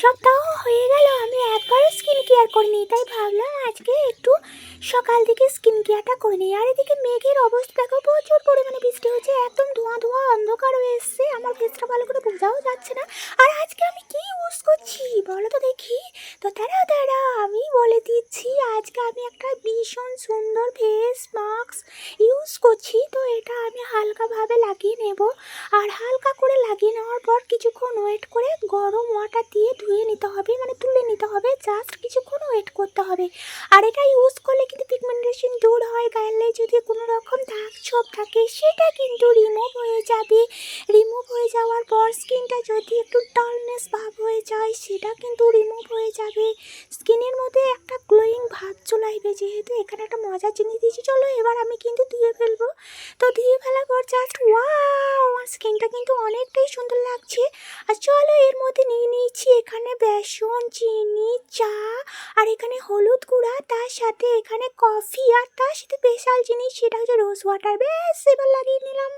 সপ্তাহ হয়ে গেল আমি একবারও স্কিন কেয়ার করিনি, তাই ভাবলাম আজকে একটু সকাল থেকে স্কিন কেয়ারটা করে নিই। আর এদিকে মেঘের অবস্থা দেখো, প্রচুর পরিমাণে বৃষ্টি হচ্ছে, একদম ধোঁয়া ধোঁয়া অন্ধকার হয়ে এসছে, আমার ফেসটা ভালো করে বোঝাও যাচ্ছে না। আর আজকে আমি কি ইউজ করছি বলো তো দেখি। তো তারা আমি বলে দিচ্ছি, আজকে আমি একটা ভীষণ সুন্দর ফেস মাস্ক ইউজ করছি। তো এটা আমি হালকাভাবে লাগিয়ে নেব, আর হালকা করে লাগিয়ে নেওয়ার পর কিছুক্ষণ ওয়েট করে গরম ওয়াটার দিয়ে ধুয়ে নিতে হবে, মানে তুলে নিতে হবে, জাস্ট কিছুক্ষণ ওয়েট করতে হবে। আর এটা ইউজ করলে কিন্তু পিগমেন্টেশন দূর হয়, গায়ে যদি কোনো রকম দাগ ছোপ থাকে সেটা কিন্তু রিমুভ হয়ে যাবে। রিমুভ হয়ে যাওয়ার পর স্কিনটা যদি একটু ডালনেস ভাব হয়ে যায় সেটা কিন্তু রিমুভ হয়ে যাবে। স্কিনের মধ্যে একটা গ্লোয়িং ভাব চলে আসবে। যেহেতু এখানে একটা মজার জিনিস দিয়েছি, চলো এবার আমি কিন্তু ধুয়ে ফেলবো। তো ধুয়ে ফেলার পর জাস্ট ওয়াও, আমার স্কিনটা কিন্তু অনেকটাই সুন্দর লাগছে। আর চলো এর মধ্যে নিয়ে নিয়েছি এখানে বেসন, চিনি, চা, আর এখানে হলুদ গুঁড়া, তার সাথে এখানে কফি, আর তার সাথে স্পেশাল জিনিস সেটা হচ্ছে রোজ ওয়াটার। বেশ এবার লাগিয়ে নিলাম।